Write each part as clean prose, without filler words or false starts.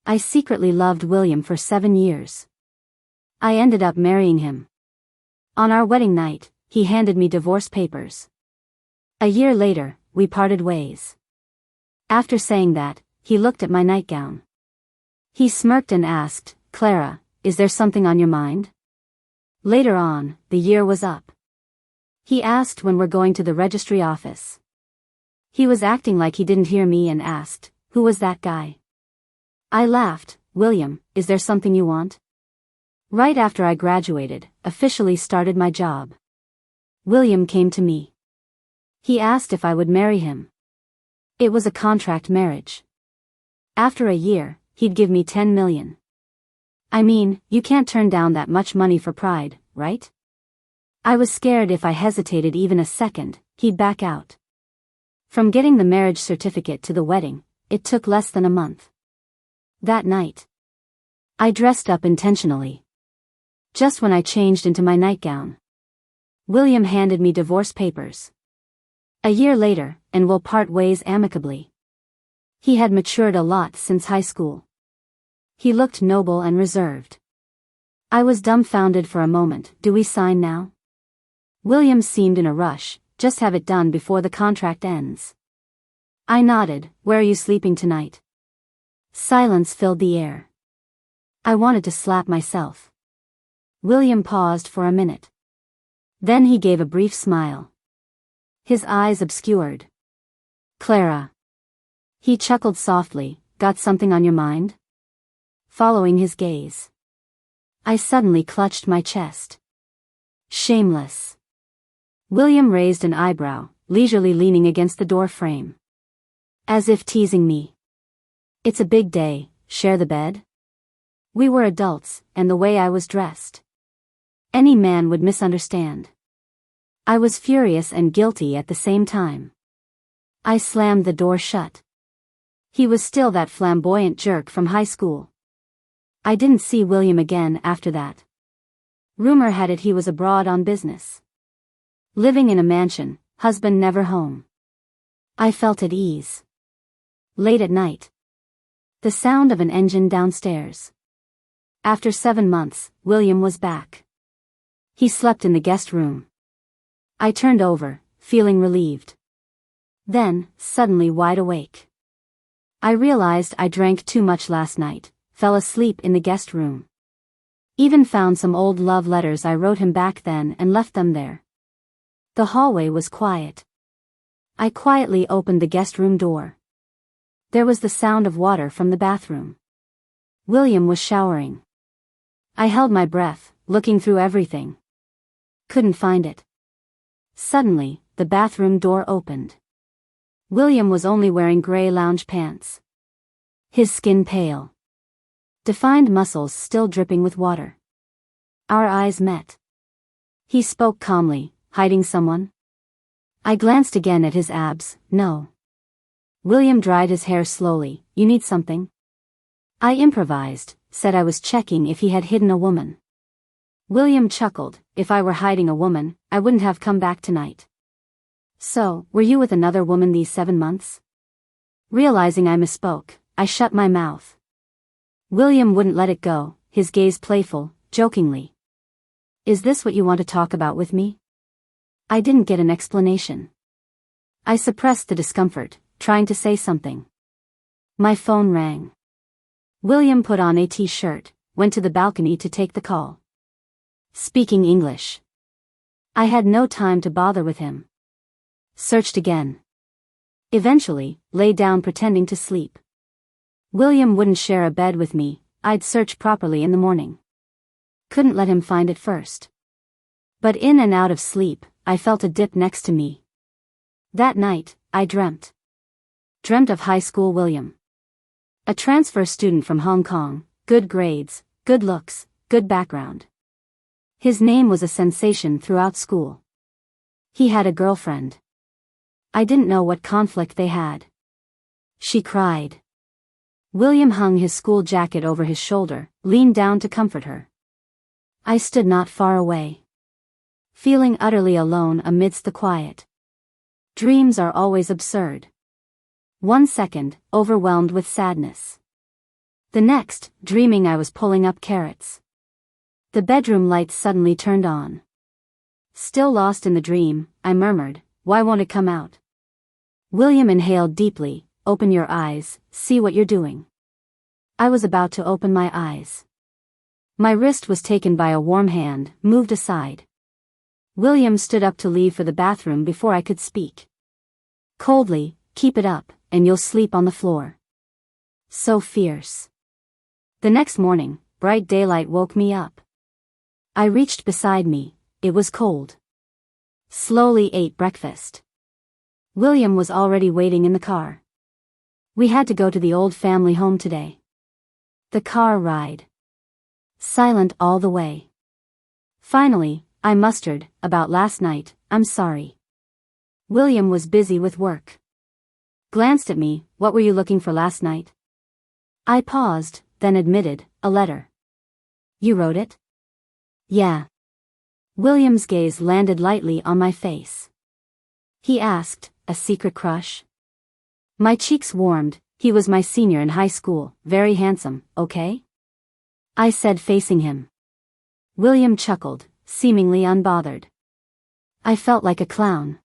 I secretly loved William for 7 years. I ended up marrying him. On our wedding night, he handed me divorce papers. A year later, we parted ways. After saying that, he looked at my nightgown. He smirked and asked, "Clara, is there something on your mind?" Later on, the year was up. He asked when we're going to the registry office. He was acting like he didn't hear me and asked, "Who was that guy?" I laughed. "William, is there something you want?" Right after I graduated, officially started my job, William came to me. He asked if I would marry him. It was a contract marriage. After a year, he'd give me 10 million. I mean, you can't turn down that much money for pride, right? I was scared if I hesitated even a second, he'd back out. From getting the marriage certificate to the wedding, it took less than a month. That night, I dressed up intentionally. Just when I changed into my nightgown, William handed me divorce papers. A year later, and we'll part ways amicably. He had matured a lot since high school. He looked noble and reserved. I was dumbfounded for a moment. "Do we sign now?" William seemed in a rush. "Just have it done before the contract ends." I nodded. "Where are you sleeping tonight?" Silence filled the air. I wanted to slap myself. William paused for a minute. Then he gave a brief smile. His eyes obscured. "Clara." He chuckled softly. "Got something on your mind?" Following his gaze, I suddenly clutched my chest. Shameless. William raised an eyebrow, leisurely leaning against the door frame, as if teasing me. "It's a big day, share the bed?" We were adults, and the way I was dressed, any man would misunderstand. I was furious and guilty at the same time. I slammed the door shut. He was still that flamboyant jerk from high school. I didn't see William again after that. Rumor had it he was abroad on business, living in a mansion, husband never home. I felt at ease. Late at night, the sound of an engine downstairs. After 7 months, William was back. He slept in the guest room. I turned over, feeling relieved. Then, suddenly wide awake, I realized I drank too much last night, fell asleep in the guest room. Even found some old love letters I wrote him back then and left them there. The hallway was quiet. I quietly opened the guest room door. There was the sound of water from the bathroom. William was showering. I held my breath, looking through everything. Couldn't find it. Suddenly, the bathroom door opened. William was only wearing gray lounge pants. His skin pale. Defined muscles still dripping with water. Our eyes met. He spoke calmly. "Hiding someone?" I glanced again at his abs. "No." William dried his hair slowly. "You need something?" I improvised, said I was checking if he had hidden a woman. William chuckled. "If I were hiding a woman, I wouldn't have come back tonight." "So, were you with another woman these 7 months?" Realizing I misspoke, I shut my mouth. William wouldn't let it go, his gaze playful, jokingly. "Is this what you want to talk about with me?" I didn't get an explanation. I suppressed the discomfort, trying to say something. My phone rang. William put on a t-shirt, went to the balcony to take the call. Speaking English. I had no time to bother with him. Searched again. Eventually, lay down pretending to sleep. William wouldn't share a bed with me. I'd search properly in the morning. Couldn't let him find it first. But in and out of sleep, I felt a dip next to me. That night, I dreamt. Dreamt of high school William. A transfer student from Hong Kong, good grades, good looks, good background. His name was a sensation throughout school. He had a girlfriend. I didn't know what conflict they had. She cried. William hung his school jacket over his shoulder, leaned down to comfort her. I stood not far away, feeling utterly alone amidst the quiet. Dreams are always absurd. 1 second, overwhelmed with sadness. The next, dreaming I was pulling up carrots. The bedroom lights suddenly turned on. Still lost in the dream, I murmured, "Why won't it come out?" William inhaled deeply. "Open your eyes, see what you're doing." I was about to open my eyes. My wrist was taken by a warm hand, moved aside. William stood up to leave for the bathroom before I could speak. Coldly, "Keep it up, and you'll sleep on the floor." So fierce. The next morning, bright daylight woke me up. I reached beside me, it was cold. Slowly ate breakfast. William was already waiting in the car. We had to go to the old family home today. The car ride. Silent all the way. Finally, I mustered, "About last night, I'm sorry." William was busy with work. Glanced at me, "What were you looking for last night?" I paused, then admitted, "A letter." "You wrote it?" "Yeah." William's gaze landed lightly on my face. He asked, "A secret crush?" My cheeks warmed. He was my senior in high school, very handsome, okay? I said, facing him. William chuckled, seemingly unbothered. I felt like a clown.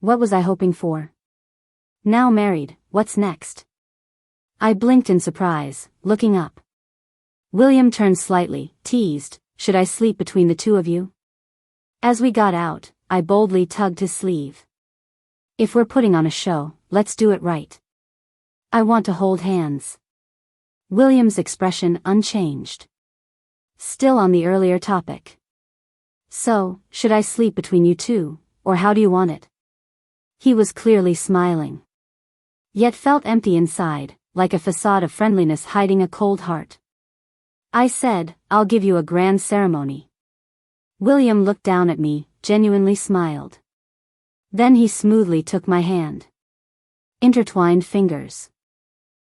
What was I hoping for? Now married, what's next? I blinked in surprise, looking up. William turned slightly, teased, "Should I sleep between the two of you?" As we got out, I boldly tugged his sleeve. "If we're putting on a show, let's do it right. I want to hold hands." William's expression unchanged. Still on the earlier topic. "So, should I sleep between you two, or how do you want it?" He was clearly smiling. Yet felt empty inside, like a facade of friendliness hiding a cold heart. I said, "I'll give you a grand ceremony." William looked down at me, genuinely smiled. Then he smoothly took my hand. Intertwined fingers.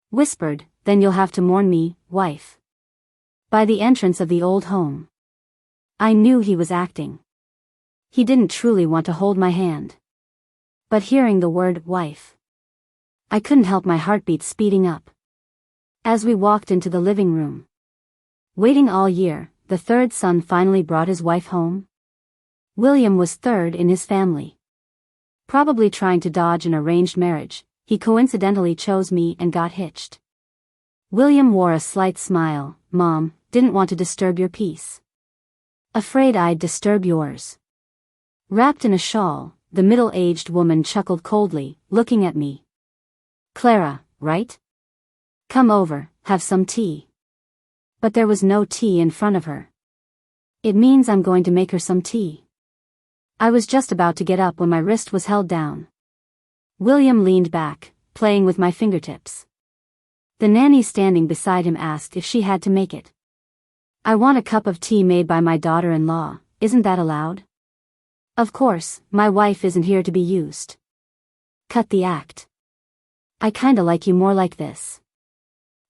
Whispered, "Then you'll have to mourn me, wife." By the entrance of the old home. I knew he was acting. He didn't truly want to hold my hand. But hearing the word, wife, I couldn't help my heartbeat speeding up. As we walked into the living room. Waiting all year, the third son finally brought his wife home. William was third in his family. Probably trying to dodge an arranged marriage, he coincidentally chose me and got hitched. William wore a slight smile. "Mom, didn't want to disturb your peace." "Afraid I'd disturb yours." Wrapped in a shawl, the middle-aged woman chuckled coldly, looking at me. "Clara, right? Come over, have some tea." But there was no tea in front of her. "It means I'm going to make her some tea." I was just about to get up when my wrist was held down. William leaned back, playing with my fingertips. The nanny standing beside him asked if she had to make it. "I want a cup of tea made by my daughter-in-law, isn't that allowed?" "Of course, my wife isn't here to be used." Cut the act. "I kinda like you more like this."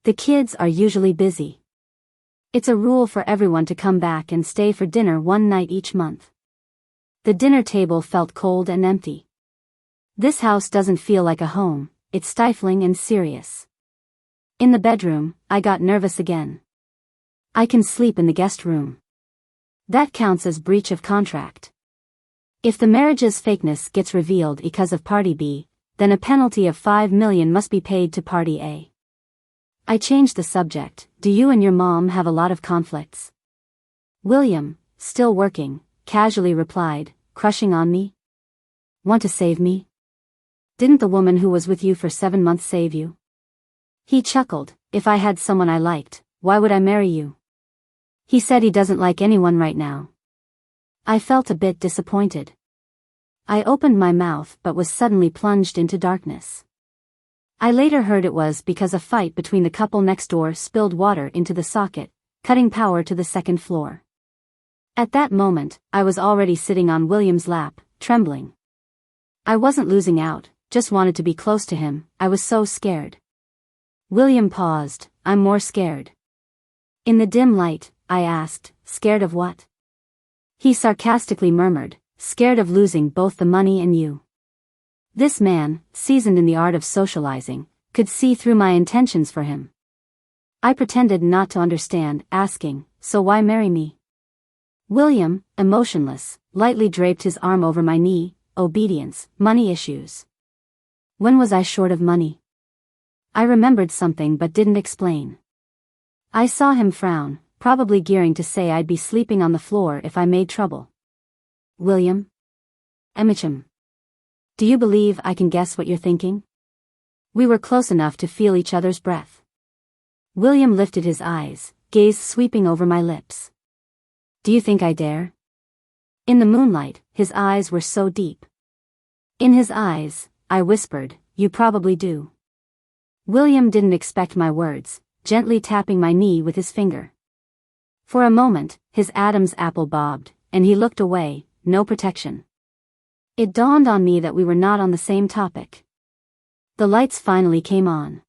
The kids are usually busy. It's a rule for everyone to come back and stay for dinner one night each month. The dinner table felt cold and empty. This house doesn't feel like a home, it's stifling and serious. In the bedroom, I got nervous again. I can sleep in the guest room. That counts as breach of contract. If the marriage's fakeness gets revealed because of Party B, then a penalty of $5 million must be paid to Party A. I changed the subject. "Do you and your mom have a lot of conflicts?" William, still working, casually replied, crushing on me. "Want to save me? Didn't the woman who was with you for 7 months save you?" He chuckled. "If I had someone I liked, why would I marry you?" He said he doesn't like anyone right now. I felt a bit disappointed. I opened my mouth but was suddenly plunged into darkness. I later heard it was because a fight between the couple next door spilled water into the socket, cutting power to the second floor. At that moment, I was already sitting on William's lap, trembling. I wasn't losing out, just wanted to be close to him. I was so scared. William paused. "I'm more scared." In the dim light, I asked, "Scared of what?" He sarcastically murmured, "Scared of losing both the money and you." This man, seasoned in the art of socializing, could see through my intentions for him. I pretended not to understand, asking, "So why marry me?" William, emotionless, lightly draped his arm over my knee. "Obedience, money issues." When was I short of money? I remembered something but didn't explain. I saw him frown, probably gearing to say I'd be sleeping on the floor if I made trouble. "William? Emicham. Do you believe I can guess what you're thinking?" We were close enough to feel each other's breath. William lifted his eyes, gaze sweeping over my lips. "Do you think I dare?" In the moonlight, his eyes were so deep. In his eyes, I whispered, "You probably do." William didn't expect my words, gently tapping my knee with his finger. For a moment, his Adam's apple bobbed, and he looked away, no protection. It dawned on me that we were not on the same topic. The lights finally came on.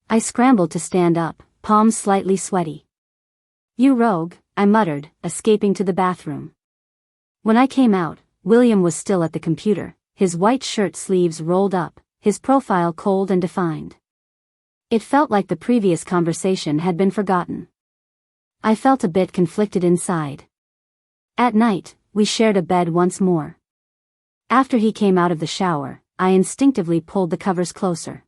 I scrambled to stand up, palms slightly sweaty. "You rogue," I muttered, escaping to the bathroom. When I came out, William was still at the computer, his white shirt sleeves rolled up, his profile cold and defined. It felt like the previous conversation had been forgotten. I felt a bit conflicted inside. At night, we shared a bed once more. After he came out of the shower, I instinctively pulled the covers closer.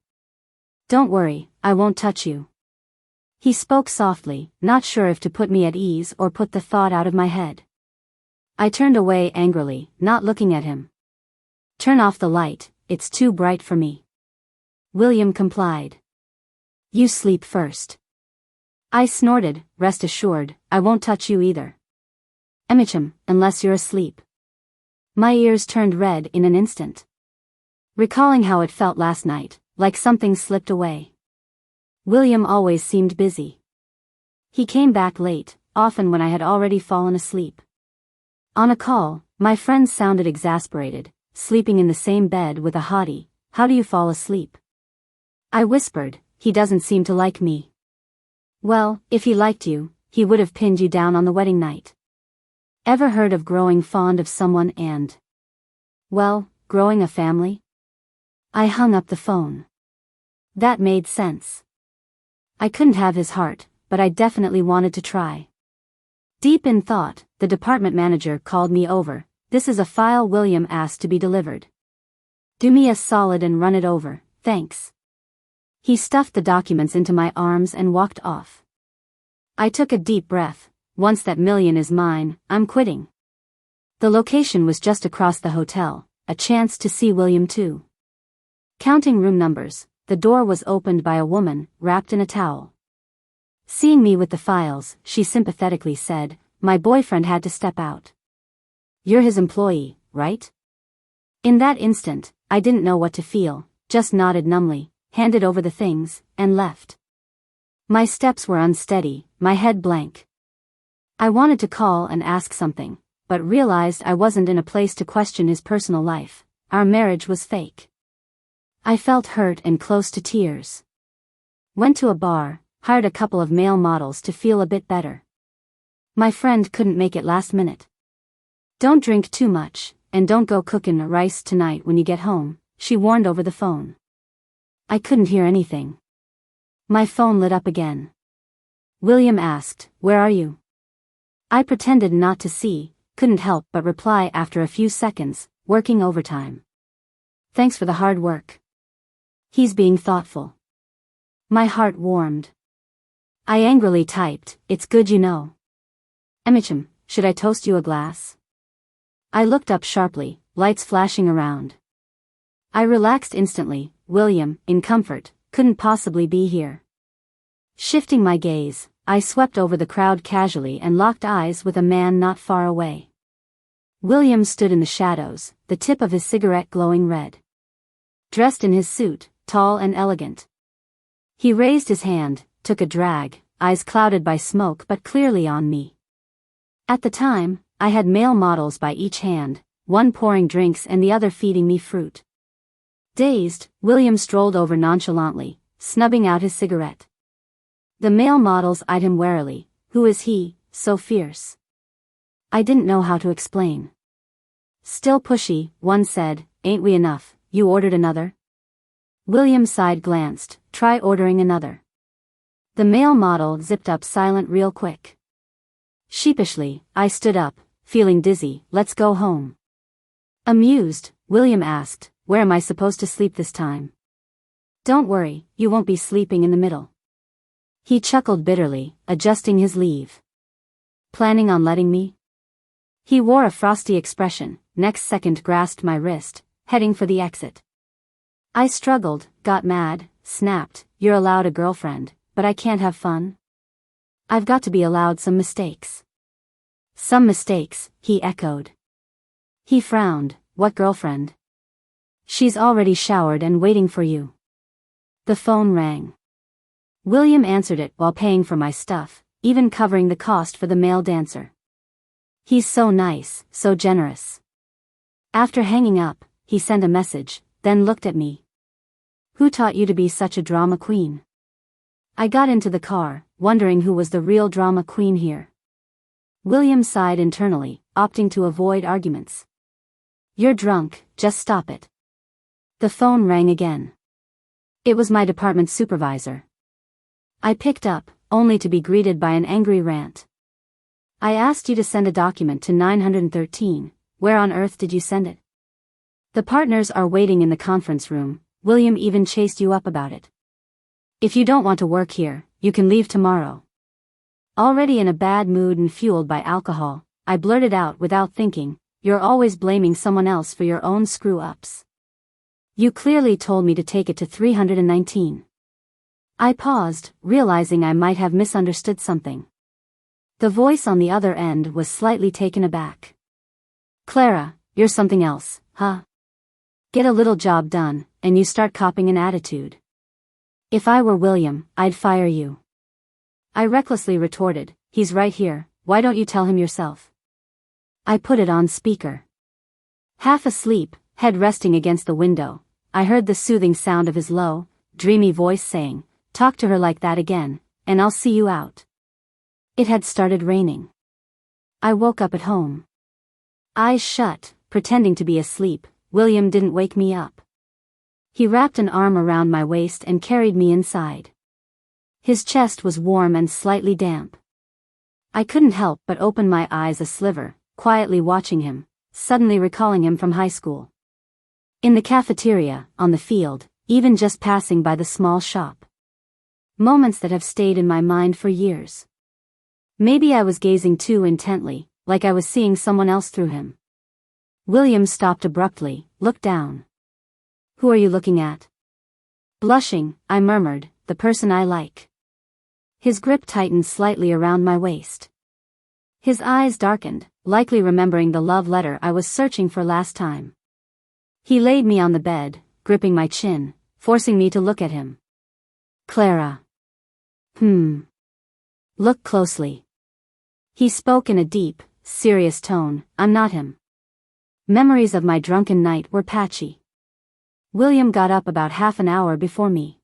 "Don't worry, I won't touch you." He spoke softly, not sure if to put me at ease or put the thought out of my head. I turned away angrily, not looking at him. "Turn off the light, it's too bright for me." William complied. "You sleep first." I snorted, "Rest assured, I won't touch you either. Emicham, unless you're asleep." My ears turned red in an instant. Recalling how it felt last night, like something slipped away. William always seemed busy. He came back late, often when I had already fallen asleep. On a call, my friends sounded exasperated, sleeping in the same bed with a hottie. "How do you fall asleep?" I whispered, "He doesn't seem to like me." "Well, if he liked you, he would have pinned you down on the wedding night." Ever heard of growing fond of someone and, well, growing a family? I hung up the phone. That made sense. I couldn't have his heart, but I definitely wanted to try. Deep in thought, the department manager called me over. "This is a file William asked to be delivered. Do me a solid and run it over, thanks." He stuffed the documents into my arms and walked off. I took a deep breath. Once that million is mine, I'm quitting. The location was just across the hotel, a chance to see William too. Counting room numbers, the door was opened by a woman, wrapped in a towel. Seeing me with the files, she sympathetically said, "My boyfriend had to step out." "You're his employee, right?" In that instant, I didn't know what to feel, just nodded numbly, handed over the things, and left. My steps were unsteady, my head blank. I wanted to call and ask something, but realized I wasn't in a place to question his personal life. Our marriage was fake. I felt hurt and close to tears. Went to a bar, hired a couple of male models to feel a bit better. My friend couldn't make it last minute. "Don't drink too much, and don't go cooking rice tonight when you get home," she warned over the phone. I couldn't hear anything. My phone lit up again. William asked, "Where are you?" I pretended not to see, couldn't help but reply after a few seconds, "Working overtime. Thanks for the hard work." He's being thoughtful. My heart warmed. I angrily typed, "It's good you know. Emicham, should I toast you a glass?" I looked up sharply, lights flashing around. I relaxed instantly. William, in comfort, couldn't possibly be here. Shifting my gaze, I swept over the crowd casually and locked eyes with a man not far away. William stood in the shadows, the tip of his cigarette glowing red. Dressed in his suit, tall and elegant. He raised his hand, took a drag, eyes clouded by smoke but clearly on me. At the time, I had male models by each hand, one pouring drinks and the other feeding me fruit. Dazed, William strolled over nonchalantly, snubbing out his cigarette. The male models eyed him warily. Who is he, so fierce? I didn't know how to explain. Still pushy, one said, "Ain't we enough, you ordered another?" William side glanced, "Try ordering another." The male model zipped up silent real quick. Sheepishly, I stood up, feeling dizzy. Let's go home. Amused, William asked, where am I supposed to sleep this time? Don't worry, you won't be sleeping in the middle. He chuckled bitterly, adjusting his leave. Planning on letting me? He wore a frosty expression, next second grasped my wrist, heading for the exit. I struggled, got mad, snapped, you're allowed a girlfriend, but I can't have fun? I've got to be allowed some mistakes. Some mistakes, he echoed. He frowned, what girlfriend? She's already showered and waiting for you. The phone rang. William answered it while paying for my stuff, even covering the cost for the male dancer. He's so nice, so generous. After hanging up, he sent a message, then looked at me. Who taught you to be such a drama queen? I got into the car, wondering who was the real drama queen here. William sighed internally, opting to avoid arguments. You're drunk, just stop it. The phone rang again. It was my department supervisor. I picked up, only to be greeted by an angry rant. I asked you to send a document to 913, where on earth did you send it? The partners are waiting in the conference room, William even chased you up about it. If you don't want to work here, you can leave tomorrow. Already in a bad mood and fueled by alcohol, I blurted out without thinking, you're always blaming someone else for your own screw-ups. You clearly told me to take it to 319. I paused, realizing I might have misunderstood something. The voice on the other end was slightly taken aback. Clara, you're something else, huh? Get a little job done, and you start copping an attitude. If I were William, I'd fire you. I recklessly retorted, he's right here, why don't you tell him yourself? I put it on speaker. Half asleep, head resting against the window, I heard the soothing sound of his low, dreamy voice saying, talk to her like that again, and I'll see you out. It had started raining. I woke up at home. Eyes shut, pretending to be asleep, William didn't wake me up. He wrapped an arm around my waist and carried me inside. His chest was warm and slightly damp. I couldn't help but open my eyes a sliver, quietly watching him, suddenly recalling him from high school. In the cafeteria, on the field, even just passing by the small shop. Moments that have stayed in my mind for years. Maybe I was gazing too intently, like I was seeing someone else through him. William stopped abruptly, looked down. Who are you looking at? Blushing, I murmured, the person I like. His grip tightened slightly around my waist. His eyes darkened, likely remembering the love letter I was searching for last time. He laid me on the bed, gripping my chin, forcing me to look at him. Clara. Look closely. He spoke in a deep, serious tone, I'm not him. Memories of my drunken night were patchy. William got up about half an hour before me.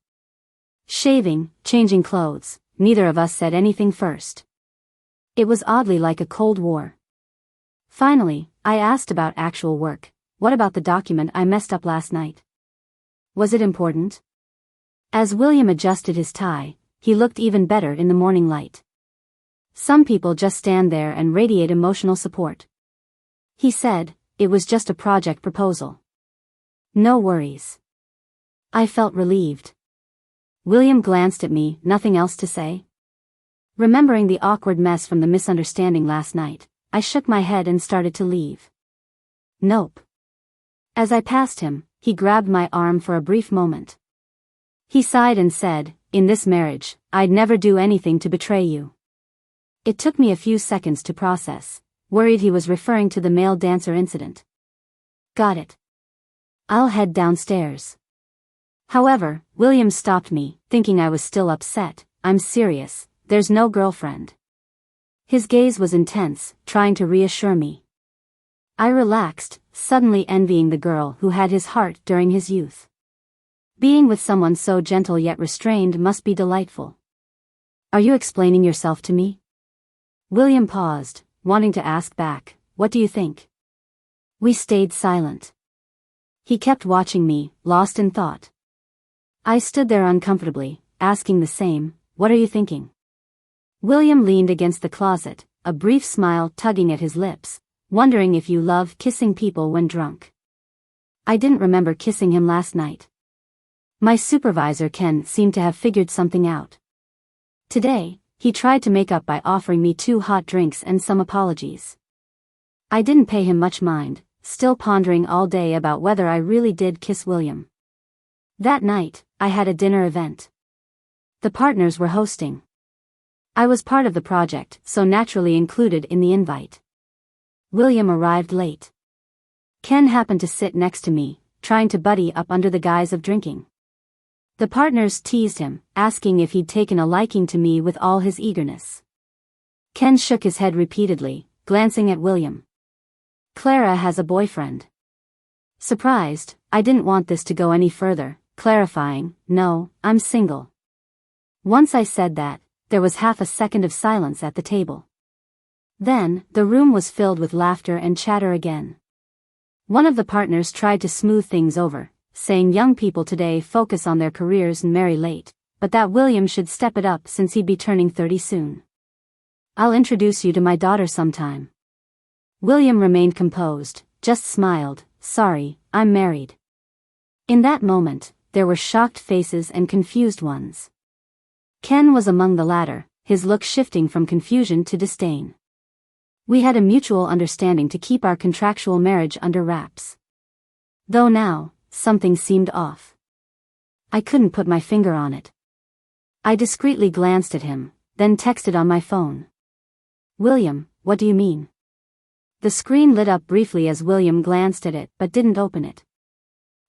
Shaving, changing clothes, neither of us said anything first. It was oddly like a Cold War. Finally, I asked about actual work. What about the document I messed up last night? Was it important? As William adjusted his tie, he looked even better in the morning light. Some people just stand there and radiate emotional support. He said, it was just a project proposal. No worries. I felt relieved. William glanced at me, nothing else to say? Remembering the awkward mess from the misunderstanding last night, I shook my head and started to leave. Nope. As I passed him, he grabbed my arm for a brief moment. He sighed and said, in this marriage, I'd never do anything to betray you. It took me a few seconds to process, worried he was referring to the male dancer incident. Got it. I'll head downstairs. However, William stopped me, thinking I was still upset. I'm serious, there's no girlfriend. His gaze was intense, trying to reassure me. I relaxed, suddenly envying the girl who had his heart during his youth. Being with someone so gentle yet restrained must be delightful. Are you explaining yourself to me? William paused, wanting to ask back, what do you think? We stayed silent. He kept watching me, lost in thought. I stood there uncomfortably, asking the same, what are you thinking? William leaned against the closet, a brief smile tugging at his lips, wondering if you love kissing people when drunk. I didn't remember kissing him last night. My supervisor Ken seemed to have figured something out. Today, he tried to make up by offering me 2 hot drinks and some apologies. I didn't pay him much mind, still pondering all day about whether I really did kiss William. That night, I had a dinner event. The partners were hosting. I was part of the project, so naturally included in the invite. William arrived late. Ken happened to sit next to me, trying to buddy up under the guise of drinking. The partners teased him, asking if he'd taken a liking to me with all his eagerness. Ken shook his head repeatedly, glancing at William. Clara has a boyfriend. Surprised, I didn't want this to go any further, clarifying, no, I'm single. Once I said that, there was half a second of silence at the table. Then, the room was filled with laughter and chatter again. One of the partners tried to smooth things over, saying young people today focus on their careers and marry late, but that William should step it up since he'd be turning 30 soon. I'll introduce you to my daughter sometime. William remained composed, just smiled, sorry, I'm married. In that moment, there were shocked faces and confused ones. Ken was among the latter, his look shifting from confusion to disdain. We had a mutual understanding to keep our contractual marriage under wraps. Though now, something seemed off. I couldn't put my finger on it. I discreetly glanced at him, then texted on my phone. William, what do you mean? The screen lit up briefly as William glanced at it but didn't open it.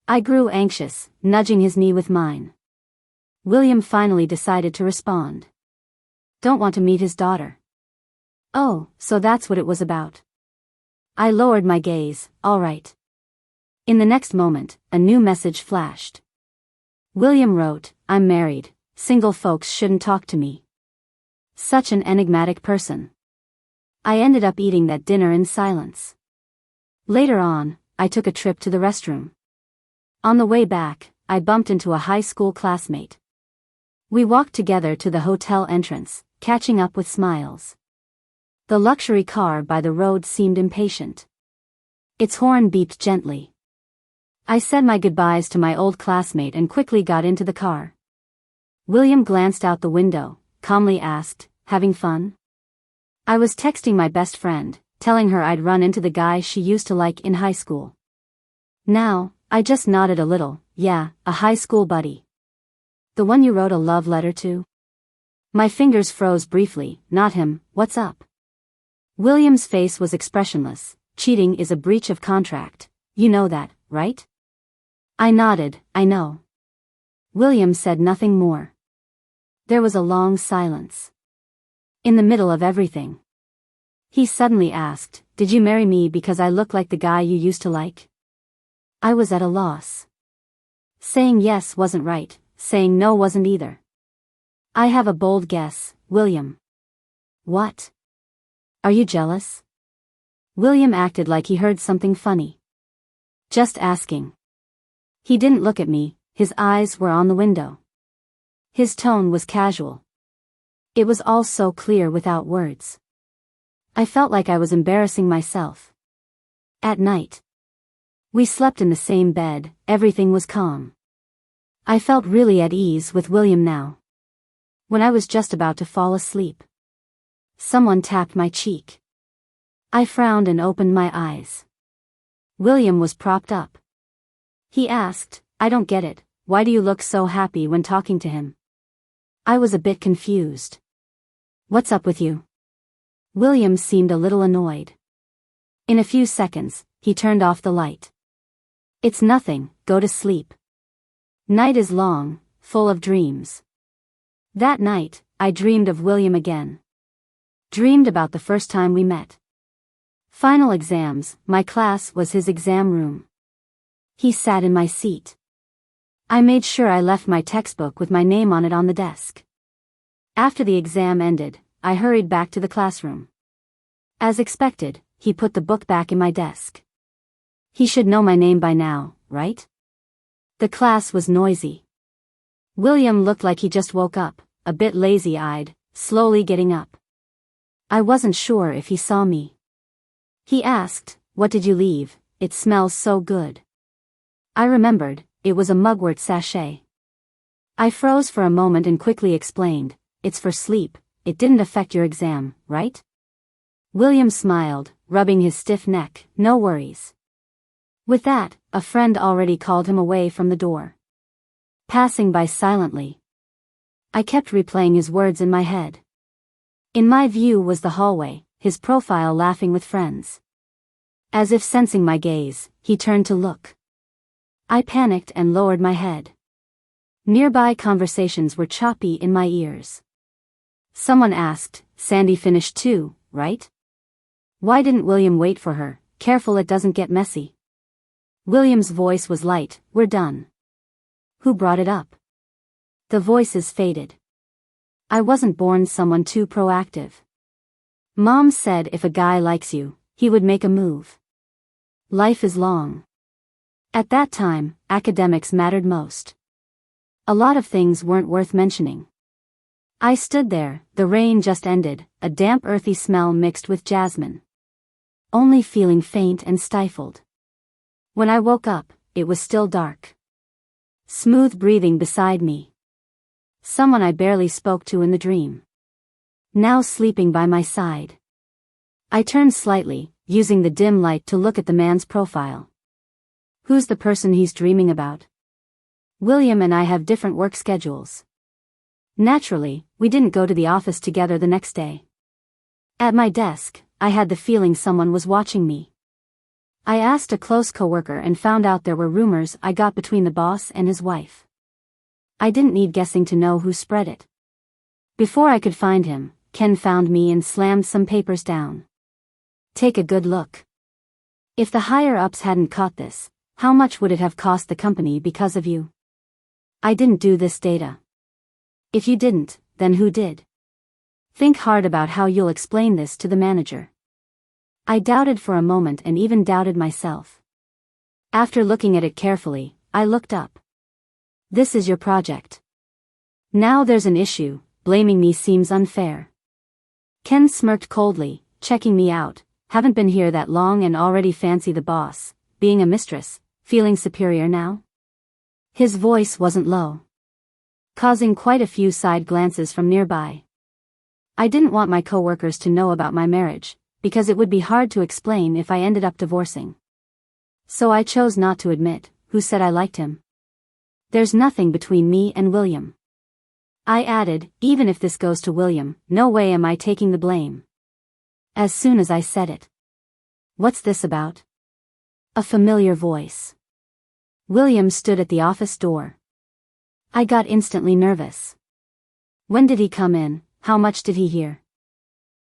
I grew anxious, nudging his knee with mine. William finally decided to respond. Don't want to meet his daughter. Oh, so that's what it was about. I lowered my gaze, all right. In the next moment, a new message flashed. William wrote, I'm married, single folks shouldn't talk to me. Such an enigmatic person. I ended up eating that dinner in silence. Later on, I took a trip to the restroom. On the way back, I bumped into a high school classmate. We walked together to the hotel entrance, catching up with smiles. The luxury car by the road seemed impatient. Its horn beeped gently. I said my goodbyes to my old classmate and quickly got into the car. William glanced out the window, calmly asked, having fun? I was texting my best friend, telling her I'd run into the guy she used to like in high school. Now, I just nodded a little, yeah, a high school buddy. The one you wrote a love letter to? My fingers froze briefly, not him, what's up? William's face was expressionless. Cheating is a breach of contract. You know that, right? I nodded, I know. William said nothing more. There was a long silence. In the middle of everything, he suddenly asked, did you marry me because I look like the guy you used to like? I was at a loss. Saying yes wasn't right, saying no wasn't either. I have a bold guess, William. What? Are you jealous? William acted like he heard something funny. Just asking. He didn't look at me, his eyes were on the window. His tone was casual. It was all so clear without words. I felt like I was embarrassing myself. At night, we slept in the same bed, everything was calm. I felt really at ease with William now. When I was just about to fall asleep, someone tapped my cheek. I frowned and opened my eyes. William was propped up. He asked, I don't get it, why do you look so happy when talking to him? I was a bit confused. What's up with you? William seemed a little annoyed. In a few seconds, he turned off the light. It's nothing, go to sleep. Night is long, full of dreams. That night, I dreamed of William again. Dreamed about the first time we met. Final exams, my class was his exam room. He sat in my seat. I made sure I left my textbook with my name on it on the desk. After the exam ended, I hurried back to the classroom. As expected, he put the book back in my desk. He should know my name by now, right? The class was noisy. William looked like he just woke up, a bit lazy-eyed, slowly getting up. I wasn't sure if he saw me. He asked, "What did you leave? It smells so good." I remembered, it was a mugwort sachet. I froze for a moment and quickly explained, "It's for sleep, it didn't affect your exam, right?" William smiled, rubbing his stiff neck, "No worries." With that, a friend already called him away from the door. Passing by silently. I kept replaying his words in my head. In my view was the hallway, his profile laughing with friends. As if sensing my gaze, he turned to look. I panicked and lowered my head. Nearby conversations were choppy in my ears. Someone asked, "Sandy finished too, right? Why didn't William wait for her? Careful it doesn't get messy." William's voice was light, "We're done." Who brought it up? The voices faded. I wasn't born someone too proactive. Mom said if a guy likes you, he would make a move. Life is long. At that time, academics mattered most. A lot of things weren't worth mentioning. I stood there, the rain just ended, a damp earthy smell mixed with jasmine. Only feeling faint and stifled. When I woke up, it was still dark. Smooth breathing beside me. Someone I barely spoke to in the dream. Now sleeping by my side. I turned slightly, using the dim light to look at the man's profile. Who's the person he's dreaming about? William and I have different work schedules. Naturally, we didn't go to the office together the next day. At my desk, I had the feeling someone was watching me. I asked a close coworker and found out there were rumors I got between the boss and his wife. I didn't need guessing to know who spread it. Before I could find him, Ken found me and slammed some papers down. "Take a good look. If the higher-ups hadn't caught this, how much would it have cost the company because of you? I didn't do this data. If you didn't, then who did? Think hard about how you'll explain this to the manager." I doubted for a moment and even doubted myself. After looking at it carefully, I looked up. "This is your project. Now there's an issue, blaming me seems unfair." Ken smirked coldly, checking me out. "Haven't been here that long and already fancy the boss, being a mistress, feeling superior now?" His voice wasn't low, causing quite a few side glances from nearby. I didn't want my coworkers to know about my marriage, because it would be hard to explain if I ended up divorcing. So I chose not to admit, "Who said I liked him? There's nothing between me and William." I added, "Even if this goes to William, no way am I taking the blame." As soon as I said it. "What's this about?" A familiar voice. William stood at the office door. I got instantly nervous. When did he come in? How much did he hear?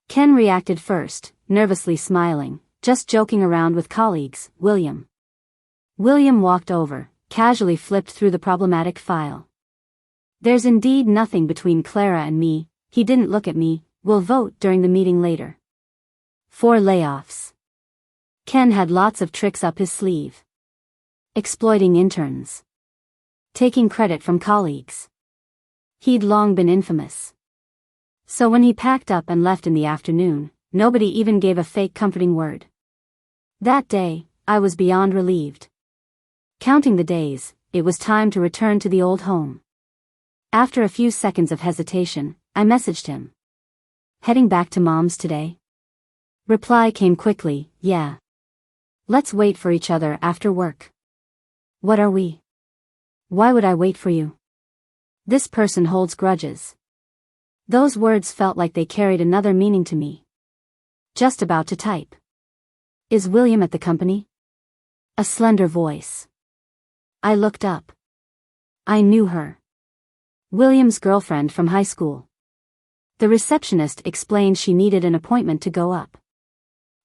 Ken reacted first, nervously smiling, "Just joking around with colleagues, William." William walked over, casually flipped through the problematic file. "There's indeed nothing between Clara and me," he didn't look at me, "We'll vote during the meeting later." 4 layoffs. Ken had lots of tricks up his sleeve. Exploiting interns. Taking credit from colleagues. He'd long been infamous. So when he packed up and left in the afternoon, nobody even gave a fake comforting word. That day, I was beyond relieved. Counting the days, it was time to return to the old home. After a few seconds of hesitation, I messaged him. "Heading back to Mom's today?" Reply came quickly, "Yeah. Let's wait for each other after work." What are we? Why would I wait for you? This person holds grudges. Those words felt like they carried another meaning to me. Just about to type. "Is William at the company?" A slender voice. I looked up. I knew her. William's girlfriend from high school. The receptionist explained she needed an appointment to go up.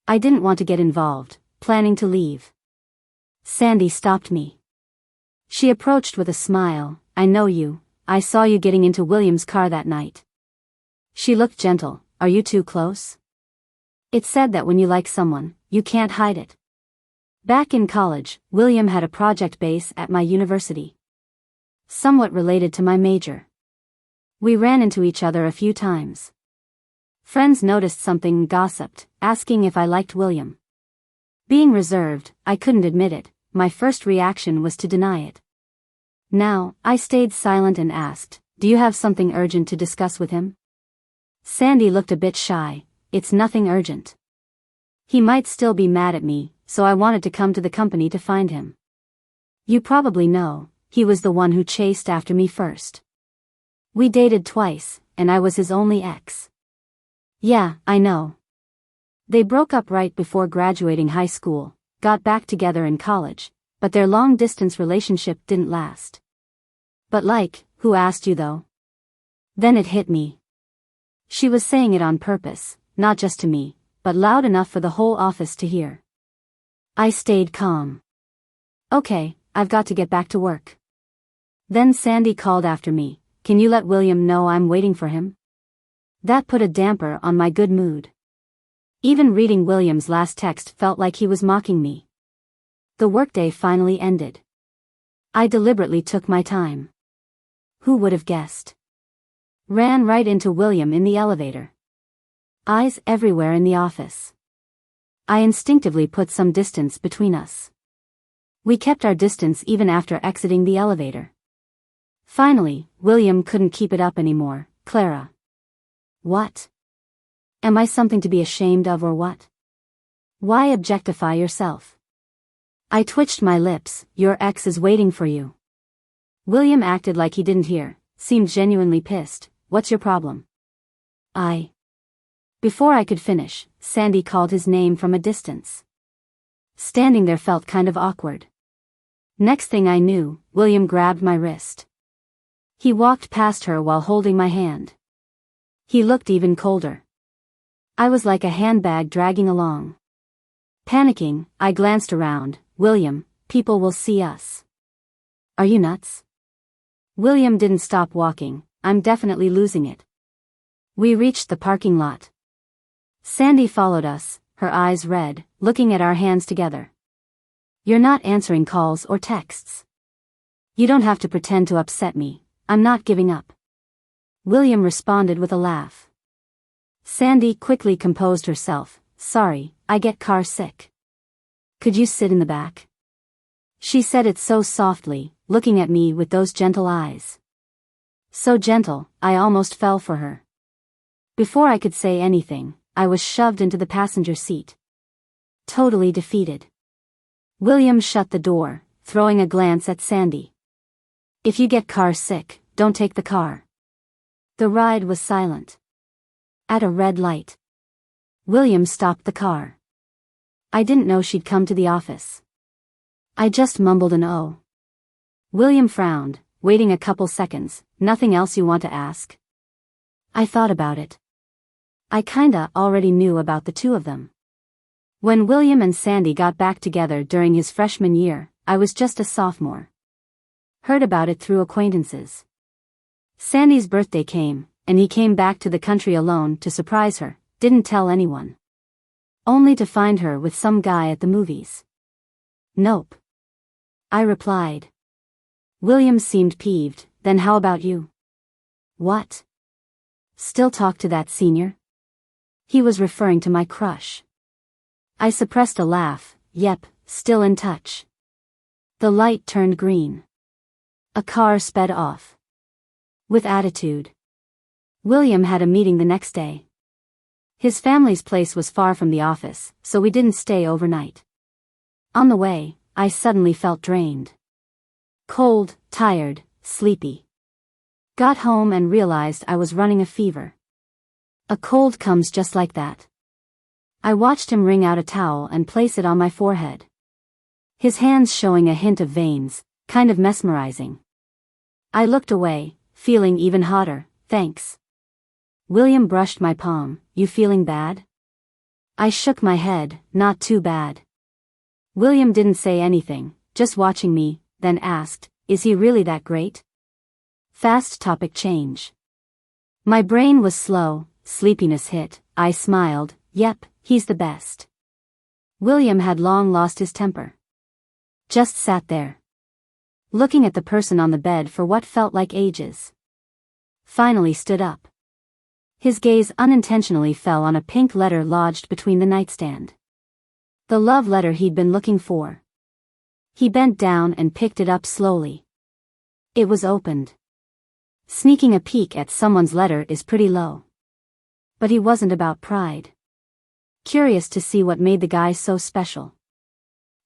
I didn't want to get involved, planning to leave. Sandy stopped me. She approached with a smile. "I know you. I saw you getting into William's car that night." She looked gentle. "Are you too close?" It said that when you like someone, you can't hide it. Back in college, William had a project base at my university. Somewhat related to my major. We ran into each other a few times. Friends noticed something and gossiped, asking if I liked William. Being reserved, I couldn't admit it. My first reaction was to deny it. Now, I stayed silent and asked, "Do you have something urgent to discuss with him?" Sandy looked a bit shy. "It's nothing urgent. He might still be mad at me, so I wanted to come to the company to find him. You probably know, he was the one who chased after me first. We dated twice, and I was his only ex." "Yeah, I know. They broke up right before graduating high school, got back together in college, but their long-distance relationship didn't last." "But who asked you though?" Then it hit me. She was saying it on purpose, not just to me, but loud enough for the whole office to hear. I stayed calm. "Okay, I've got to get back to work." Then Sandy called after me, "Can you let William know I'm waiting for him?" That put a damper on my good mood. Even reading William's last text felt like he was mocking me. The workday finally ended. I deliberately took my time. Who would have guessed? Ran right into William in the elevator. Eyes everywhere in the office. I instinctively put some distance between us. We kept our distance even after exiting the elevator. Finally, William couldn't keep it up anymore. "Clara. What? Am I something to be ashamed of or what? Why objectify yourself?" I twitched my lips. "Your ex is waiting for you." William acted like he didn't hear, seemed genuinely pissed. "What's your problem?" Before I could finish, Sandy called his name from a distance. Standing there felt kind of awkward. Next thing I knew, William grabbed my wrist. He walked past her while holding my hand. He looked even colder. I was like a handbag dragging along. Panicking, I glanced around. "William, people will see us." "Are you nuts?" William didn't stop walking. "I'm definitely losing it." We reached the parking lot. Sandy followed us, her eyes red, looking at our hands together. "You're not answering calls or texts. You don't have to pretend to upset me. I'm not giving up." William responded with a laugh. Sandy quickly composed herself. "Sorry, I get car sick. Could you sit in the back?" She said it so softly, looking at me with those gentle eyes. So gentle, I almost fell for her. Before I could say anything, I was shoved into the passenger seat. Totally defeated. William shut the door, throwing a glance at Sandy. "If you get car sick, don't take the car." The ride was silent. At a red light, William stopped the car. I didn't know she'd come to the office. I just mumbled an "oh." William frowned, waiting a couple seconds. "Nothing else you want to ask?" I thought about it. I kinda already knew about the two of them. When William and Sandy got back together during his freshman year, I was just a sophomore. Heard about it through acquaintances. Sandy's birthday came, and he came back to the country alone to surprise her, didn't tell anyone. Only to find her with some guy at the movies. "Nope," I replied. William seemed peeved. "Then how about you?" "What? Still talk to that senior?" He was referring to my crush. I suppressed a laugh. "Yep, still in touch." The light turned green. A car sped off. With attitude. William had a meeting the next day. His family's place was far from the office, so we didn't stay overnight. On the way, I suddenly felt drained. Cold, tired, sleepy. Got home and realized I was running a fever. A cold comes just like that. I watched him wring out a towel and place it on my forehead. His hands showing a hint of veins, kind of mesmerizing. I looked away, feeling even hotter. "Thanks." William brushed my palm. "You feeling bad?" I shook my head. "Not too bad." William didn't say anything, just watching me, then asked, "Is he really that great?" Fast topic change. My brain was slow, sleepiness hit. I smiled. "Yep, he's the best." William had long lost his temper. Just sat there, looking at the person on the bed for what felt like ages. finally stood up. His gaze unintentionally fell on a pink letter lodged between the nightstand. The love letter he'd been looking for. He bent down and picked it up slowly. It was opened. Sneaking a peek at someone's letter is pretty low. But he wasn't about pride. Curious to see what made the guy so special.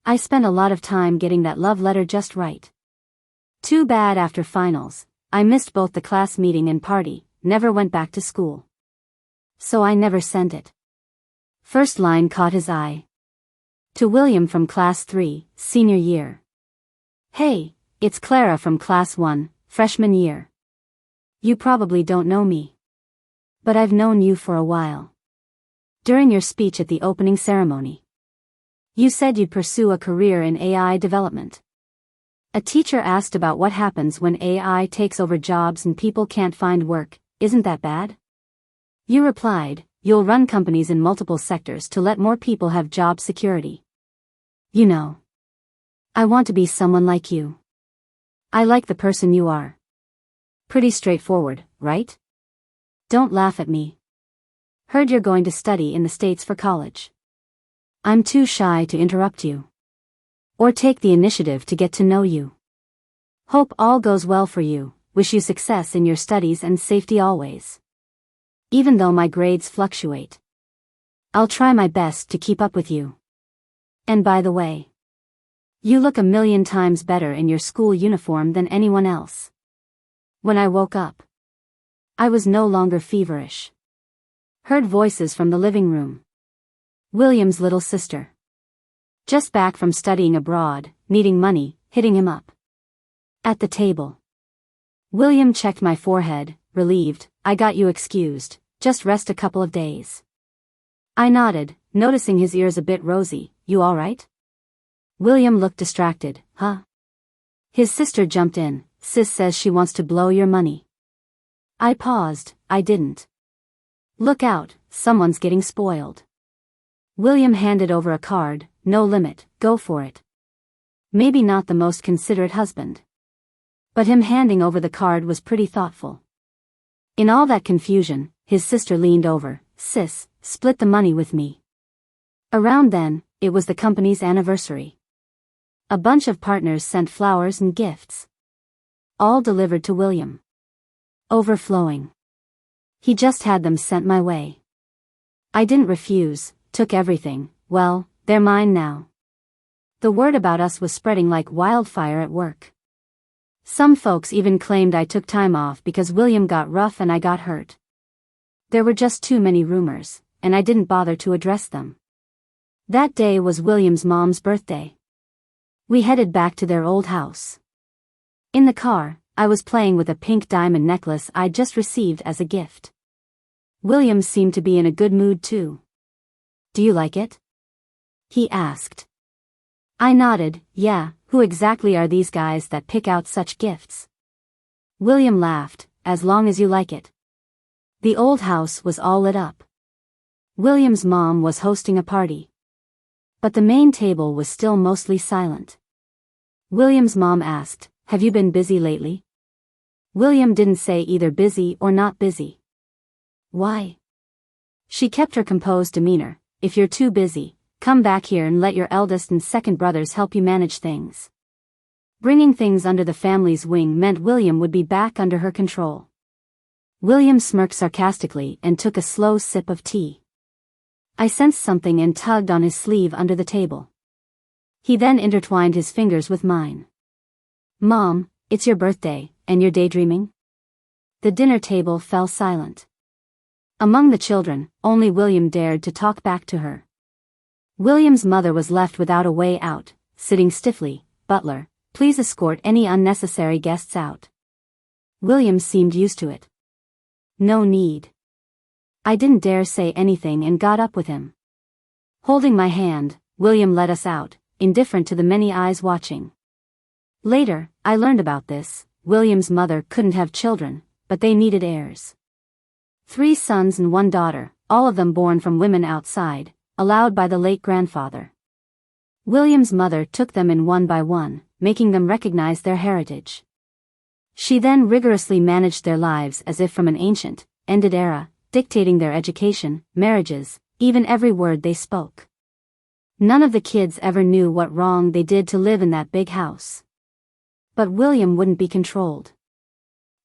I spent a lot of time getting that love letter just right. Too bad after finals, I missed both the class meeting and party, never went back to school. So I never sent it. First line caught his eye. To William from class 3, senior year. Hey, it's Clara from class 1, freshman year. You probably don't know me. But I've known you for a while. During your speech at the opening ceremony, you said you'd pursue a career in AI development. A teacher asked about what happens when AI takes over jobs and people can't find work. Isn't that bad? You replied, you'll run companies in multiple sectors to let more people have job security. You know, I want to be someone like you. I like the person you are. Pretty straightforward, right? Don't laugh at me. Heard you're going to study in the States for college. I'm too shy to interrupt you. Or take the initiative to get to know you. Hope all goes well for you, wish you success in your studies and safety always. Even though my grades fluctuate, I'll try my best to keep up with you. And by the way, you look a million times better in your school uniform than anyone else. When I woke up, I was no longer feverish. Heard voices from the living room. William's little sister. Just back from studying abroad, needing money, hitting him up. At the table. William checked my forehead, relieved. I got you excused, just rest a couple of days. I nodded, noticing his ears a bit rosy. You alright? William looked distracted. Huh? His sister jumped in. Sis says she wants to blow your money. I paused. I didn't. Look out, someone's getting spoiled. William handed over a card. No limit, go for it. Maybe not the most considerate husband. But him handing over the card was pretty thoughtful. In all that confusion, his sister leaned over. Sis, split the money with me. Around then, it was the company's anniversary. A bunch of partners sent flowers and gifts. All delivered to William. Overflowing. He just had them sent my way. I didn't refuse, took everything. Well, they're mine now. The word about us was spreading like wildfire at work. Some folks even claimed I took time off because William got rough and I got hurt. There were just too many rumors, and I didn't bother to address them. That day was William's mom's birthday. We headed back to their old house. In the car, I was playing with a pink diamond necklace I'd just received as a gift. William seemed to be in a good mood too. Do you like it? He asked. I nodded. Yeah, who exactly are these guys that pick out such gifts? William laughed. As long as you like it. The old house was all lit up. William's mom was hosting a party. But the main table was still mostly silent. William's mom asked, have you been busy lately? William didn't say either busy or not busy. Why? She kept her composed demeanor. If you're too busy, come back here and let your eldest and second brothers help you manage things. Bringing things under the family's wing meant William would be back under her control. William smirked sarcastically and took a slow sip of tea. I sensed something and tugged on his sleeve under the table. He then intertwined his fingers with mine. Mom, it's your birthday, and you're daydreaming? The dinner table fell silent. Among the children, only William dared to talk back to her. William's mother was left without a way out, sitting stiffly. Butler, please escort any unnecessary guests out. William seemed used to it. No need. I didn't dare say anything and got up with him. Holding my hand, William led us out, indifferent to the many eyes watching. Later, I learned about this. William's mother couldn't have children, but they needed heirs. 3 sons and 1 daughter, all of them born from women outside, allowed by the late grandfather. William's mother took them in one by one, making them recognize their heritage. She then rigorously managed their lives as if from an ancient, ended era, dictating their education, marriages, even every word they spoke. None of the kids ever knew what wrong they did to live in that big house. But William wouldn't be controlled.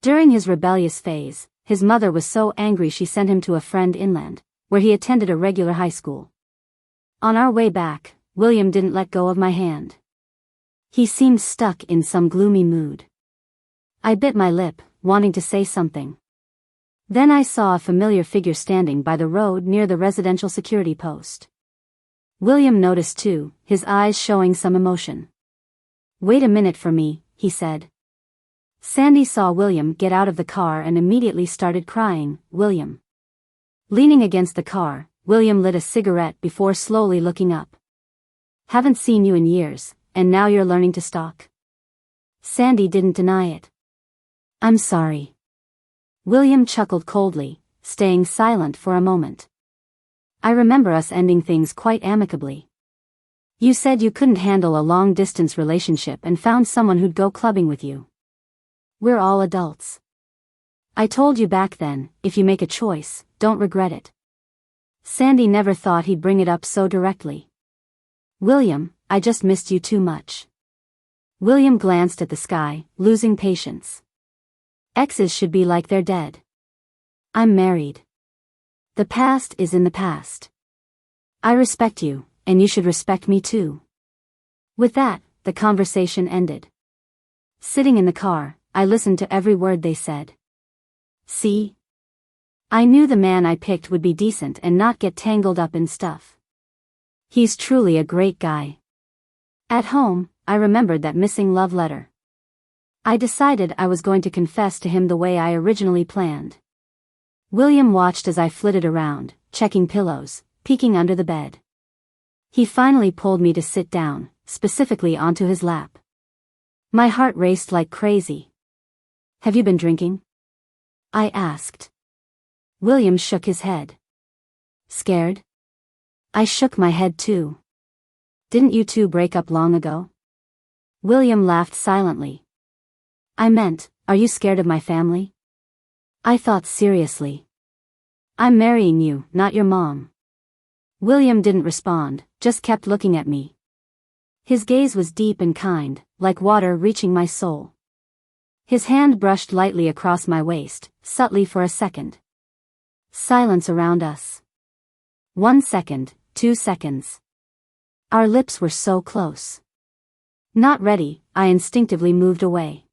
During his rebellious phase, his mother was so angry she sent him to a friend inland, where he attended a regular high school. On our way back, William didn't let go of my hand. He seemed stuck in some gloomy mood. I bit my lip, wanting to say something. Then I saw a familiar figure standing by the road near the residential security post. William noticed too, his eyes showing some emotion. "Wait a minute for me," he said. Sandy saw William get out of the car and immediately started crying. "William." Leaning against the car, William lit a cigarette before slowly looking up. "Haven't seen you in years, and now you're learning to stalk?" Sandy didn't deny it. "I'm sorry." William chuckled coldly, staying silent for a moment. "I remember us ending things quite amicably. You said you couldn't handle a long-distance relationship and found someone who'd go clubbing with you. We're all adults. I told you back then, if you make a choice, don't regret it." Sandy never thought he'd bring it up so directly. "William, I just missed you too much." William glanced at the sky, losing patience. "Exes should be like they're dead. I'm married. The past is in the past. I respect you, and you should respect me too." With that, the conversation ended. Sitting in the car, I listened to every word they said. See? I knew the man I picked would be decent and not get tangled up in stuff. He's truly a great guy. At home, I remembered that missing love letter. I decided I was going to confess to him the way I originally planned. William watched as I flitted around, checking pillows, peeking under the bed. He finally pulled me to sit down, specifically onto his lap. My heart raced like crazy. "Have you been drinking?" I asked. William shook his head. "Scared?" I shook my head too. "Didn't you two break up long ago?" William laughed silently. "I meant, are you scared of my family?" I thought seriously. "I'm marrying you, not your mom." William didn't respond, just kept looking at me. His gaze was deep and kind, like water reaching my soul. His hand brushed lightly across my waist, subtly for a second. Silence around us. 1 second, 2 seconds. Our lips were so close. Not ready, I instinctively moved away.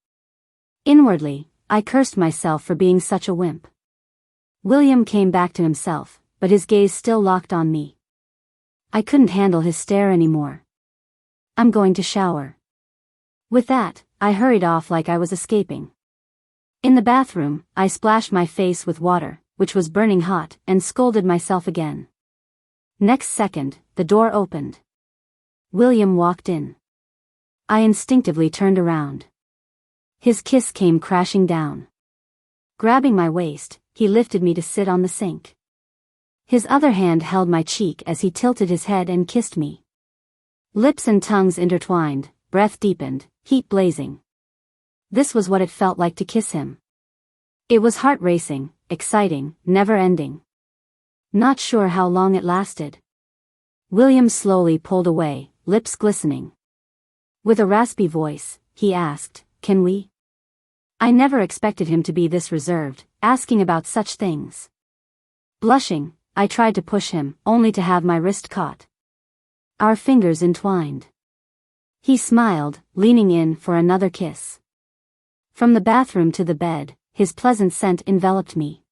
Inwardly, I cursed myself for being such a wimp. William came back to himself, but his gaze still locked on me. I couldn't handle his stare anymore. "I'm going to shower." With that, I hurried off like I was escaping. In the bathroom, I splashed my face with water, which was burning hot, and scolded myself again. Next second, the door opened. William walked in. I instinctively turned around. His kiss came crashing down. Grabbing my waist, he lifted me to sit on the sink. His other hand held my cheek as he tilted his head and kissed me. Lips and tongues intertwined, breath deepened, heat blazing. This was what it felt like to kiss him. It was heart-racing, exciting, never-ending. Not sure how long it lasted. William slowly pulled away, lips glistening. With a raspy voice, he asked, "Can we?" I never expected him to be this reserved, asking about such things. Blushing, I tried to push him, only to have my wrist caught. Our fingers entwined. He smiled, leaning in for another kiss. From the bathroom to the bed, his pleasant scent enveloped me.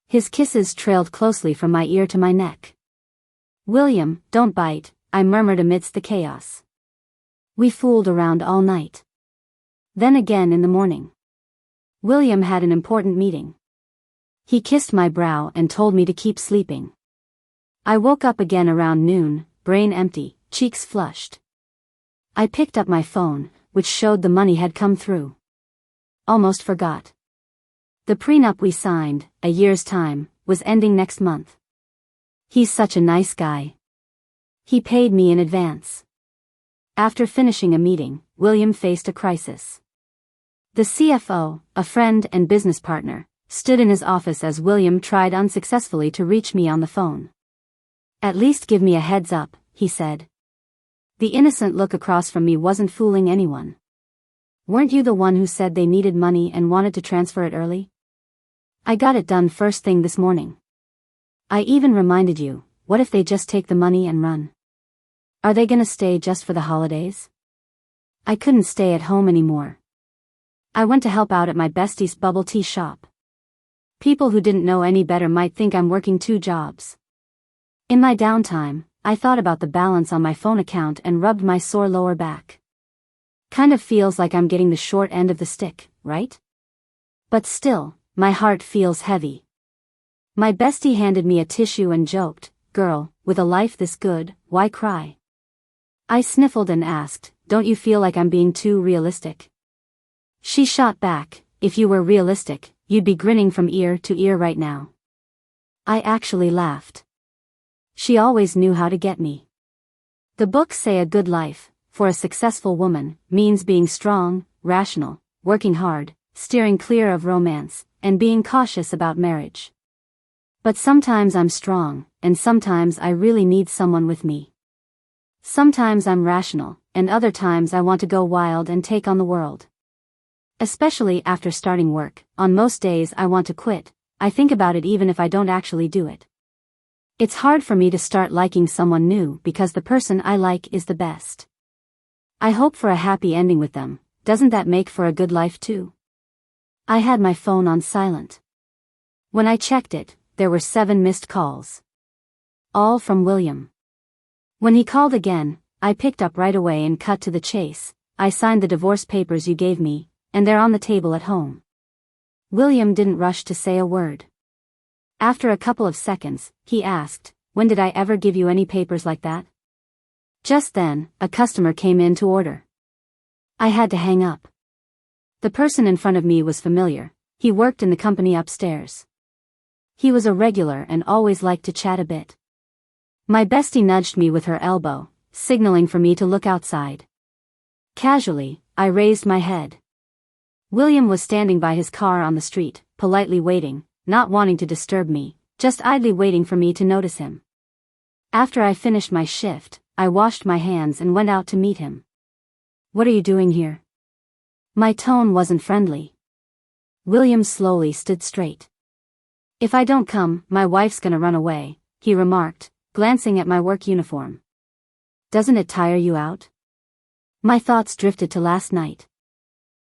His kisses trailed closely from my ear to my neck. "William, don't bite," I murmured amidst the chaos. We fooled around all night. Then again in the morning. William had an important meeting. He kissed my brow and told me to keep sleeping. I woke up again around noon, brain empty, cheeks flushed. I picked up my phone, which showed the money had come through. Almost forgot. The prenup we signed, a year's time, was ending next month. He's such a nice guy. He paid me in advance. After finishing a meeting, William faced a crisis. The CFO, a friend and business partner, stood in his office as William tried unsuccessfully to reach me on the phone. "At least give me a heads up," he said. The innocent look across from me wasn't fooling anyone. "Weren't you the one who said they needed money and wanted to transfer it early? I got it done first thing this morning. I even reminded you, what if they just take the money and run? Are they gonna stay just for the holidays?" I couldn't stay at home anymore. I went to help out at my bestie's bubble tea shop. People who didn't know any better might think I'm working 2 jobs. In my downtime, I thought about the balance on my phone account and rubbed my sore lower back. Kind of feels like I'm getting the short end of the stick, right? But still, my heart feels heavy. My bestie handed me a tissue and joked, "Girl, with a life this good, why cry?" I sniffled and asked, "Don't you feel like I'm being too realistic?" She shot back, "If you were realistic, you'd be grinning from ear to ear right now." I actually laughed. She always knew how to get me. The books say a good life, for a successful woman, means being strong, rational, working hard, steering clear of romance, and being cautious about marriage. But sometimes I'm strong, and sometimes I really need someone with me. Sometimes I'm rational, and other times I want to go wild and take on the world. Especially after starting work, on most days I want to quit. I think about it even if I don't actually do it. It's hard for me to start liking someone new because the person I like is the best. I hope for a happy ending with them. Doesn't that make for a good life too? I had my phone on silent. When I checked it, there were 7 missed calls. All from William. When he called again, I picked up right away and cut to the chase. "I signed the divorce papers you gave me, and they're on the table at home." William didn't rush to say a word. After a couple of seconds, he asked, "When did I ever give you any papers like that?" Just then, a customer came in to order. I had to hang up. The person in front of me was familiar. He worked in the company upstairs. He was a regular and always liked to chat a bit. My bestie nudged me with her elbow, signaling for me to look outside. Casually, I raised my head. William was standing by his car on the street, politely waiting, not wanting to disturb me, just idly waiting for me to notice him. After I finished my shift, I washed my hands and went out to meet him. "What are you doing here?" My tone wasn't friendly. William slowly stood straight. "If I don't come, my wife's gonna run away," he remarked, glancing at my work uniform. "Doesn't it tire you out?" My thoughts drifted to last night.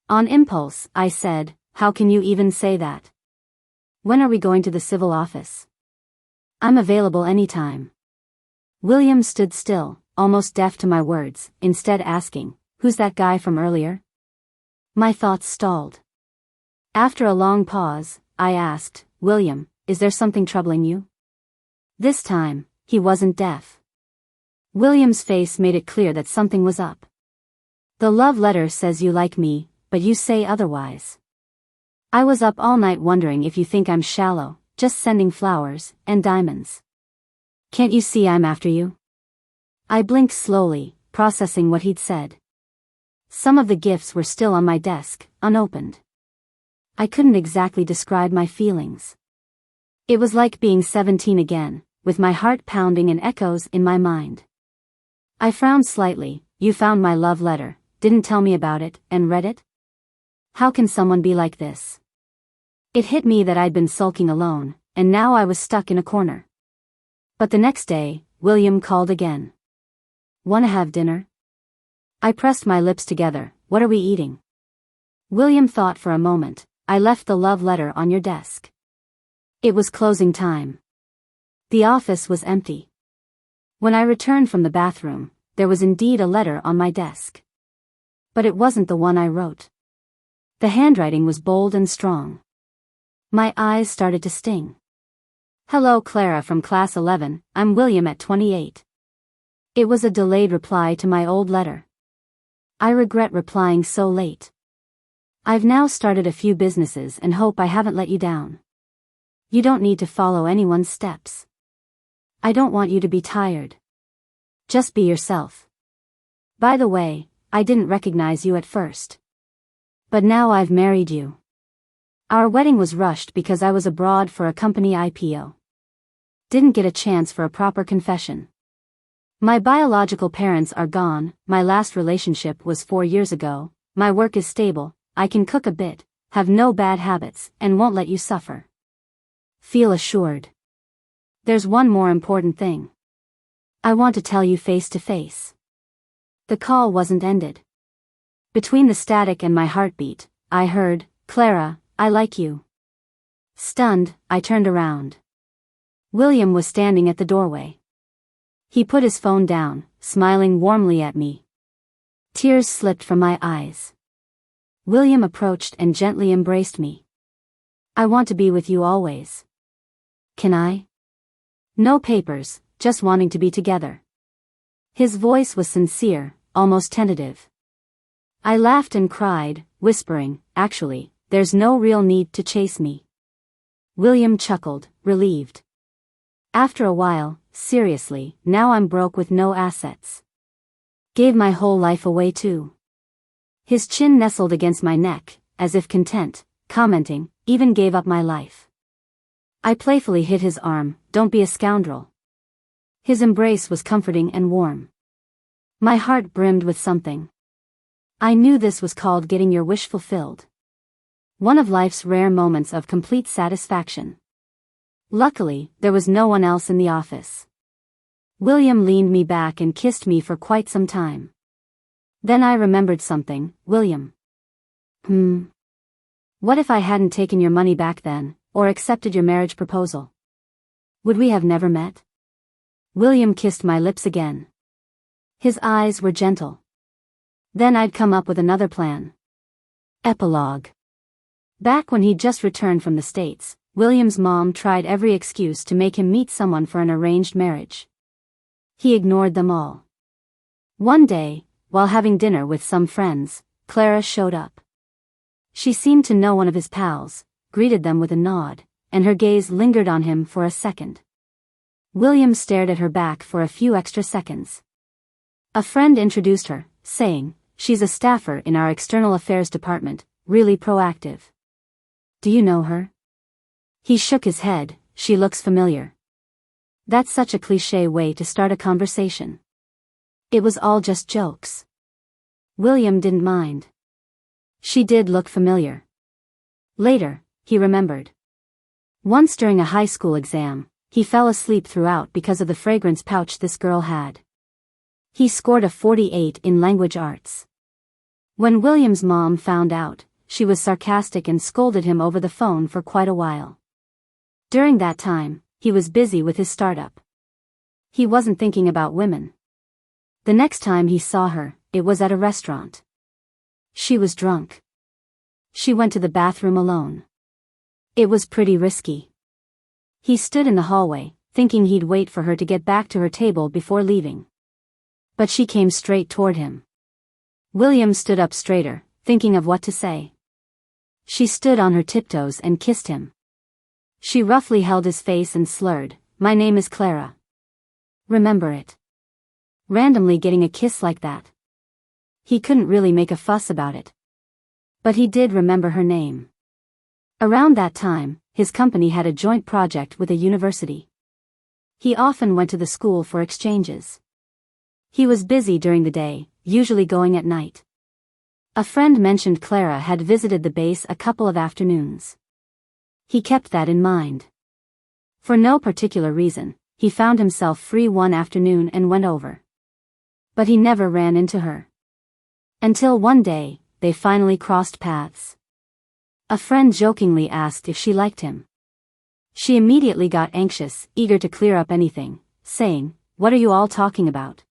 On impulse, I said, "How can you even say that? When are we going to the civil office?" "I'm available anytime." William stood still, almost deaf to my words, instead asking, "Who's that guy from earlier?" My thoughts stalled. After a long pause, I asked, "William, is there something troubling you?" This time, he wasn't deaf. William's face made it clear that something was up. "The love letter says you like me, but you say otherwise. I was up all night wondering if you think I'm shallow, just sending flowers and diamonds. Can't you see I'm after you?" I blinked slowly, processing what he'd said. Some of the gifts were still on my desk, unopened. I couldn't exactly describe my feelings. It was like being 17 again, with my heart pounding and echoes in my mind. I frowned slightly. "You found my love letter, didn't tell me about it, and read it? How can someone be like this?" It hit me that I'd been sulking alone, and now I was stuck in a corner. But the next day, William called again. "Wanna have dinner?" I pressed my lips together. "What are we eating?" William thought for a moment. "I left the love letter on your desk." It was closing time. The office was empty. When I returned from the bathroom, there was indeed a letter on my desk. But it wasn't the one I wrote. The handwriting was bold and strong. My eyes started to sting. "Hello Clara from class 11, I'm William at 28. It was a delayed reply to my old letter. I regret replying so late. I've now started a few businesses and hope I haven't let you down. You don't need to follow anyone's steps. I don't want you to be tired. Just be yourself. By the way, I didn't recognize you at first. But now I've married you. Our wedding was rushed because I was abroad for a company IPO. Didn't get a chance for a proper confession. My biological parents are gone, my last relationship was 4 years ago, my work is stable, I can cook a bit, have no bad habits, and won't let you suffer. Feel assured. There's one more important thing. I want to tell you face to face. The call wasn't ended. Between the static and my heartbeat, I heard, "Clara, I like you." Stunned, I turned around. William was standing at the doorway. He put his phone down, smiling warmly at me. Tears slipped from my eyes. William approached and gently embraced me. "I want to be with you always. Can I?" No papers, just wanting to be together. His voice was sincere, almost tentative. I laughed and cried, whispering, "Actually, there's no real need to chase me." William chuckled, relieved. After a while, "Seriously, now I'm broke with no assets. Gave my whole life away too." His chin nestled against my neck, as if content, commenting, "Even gave up my life." I playfully hit his arm, "Don't be a scoundrel." His embrace was comforting and warm. My heart brimmed with something. I knew this was called getting your wish fulfilled. One of life's rare moments of complete satisfaction. Luckily, there was no one else in the office. William leaned me back and kissed me for quite some time. Then I remembered something. "William. What if I hadn't taken your money back then, or accepted your marriage proposal? Would we have never met?" William kissed my lips again. His eyes were gentle. Then I'd come up with another plan. Epilogue. Back when he'd just returned from the States, William's mom tried every excuse to make him meet someone for an arranged marriage. He ignored them all. One day, while having dinner with some friends, Clara showed up. She seemed to know one of his pals, greeted them with a nod, and her gaze lingered on him for a second. William stared at her back for a few extra seconds. A friend introduced her, saying, "She's a staffer in our external affairs department, really proactive. Do you know her?" He shook his head. "She looks familiar." That's such a cliché way to start a conversation. It was all just jokes. William didn't mind. She did look familiar. Later, he remembered. Once during a high school exam, he fell asleep throughout because of the fragrance pouch this girl had. He scored a 48 in language arts. When William's mom found out, she was sarcastic and scolded him over the phone for quite a while. During that time, he was busy with his startup. He wasn't thinking about women. The next time he saw her, it was at a restaurant. She was drunk. She went to the bathroom alone. It was pretty risky. He stood in the hallway, thinking he'd wait for her to get back to her table before leaving. But she came straight toward him. William stood up straighter, thinking of what to say. She stood on her tiptoes and kissed him. She roughly held his face and slurred, "My name is Clara. Remember it." Randomly getting a kiss like that. He couldn't really make a fuss about it. But he did remember her name. Around that time, his company had a joint project with a university. He often went to the school for exchanges. He was busy during the day, usually going at night. A friend mentioned Clara had visited the base a couple of afternoons. He kept that in mind. For no particular reason, he found himself free one afternoon and went over. But he never ran into her. Until one day, they finally crossed paths. A friend jokingly asked if she liked him. She immediately got anxious, eager to clear up anything, saying, "What are you all talking about?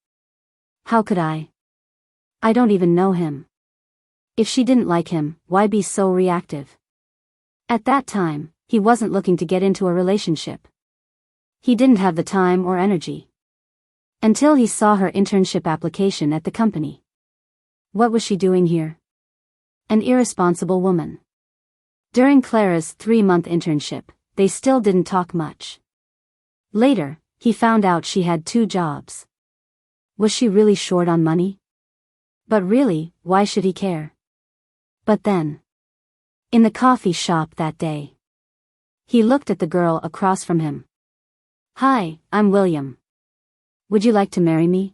How could I? I don't even know him." If she didn't like him, why be so reactive? At that time, he wasn't looking to get into a relationship. He didn't have the time or energy. Until he saw her internship application at the company. What was she doing here? An irresponsible woman. During Clara's 3-month internship, they still didn't talk much. Later, he found out she had 2 jobs. Was she really short on money? But really, why should he care? But then, in the coffee shop that day, he looked at the girl across from him. "Hi, I'm William. Would you like to marry me?"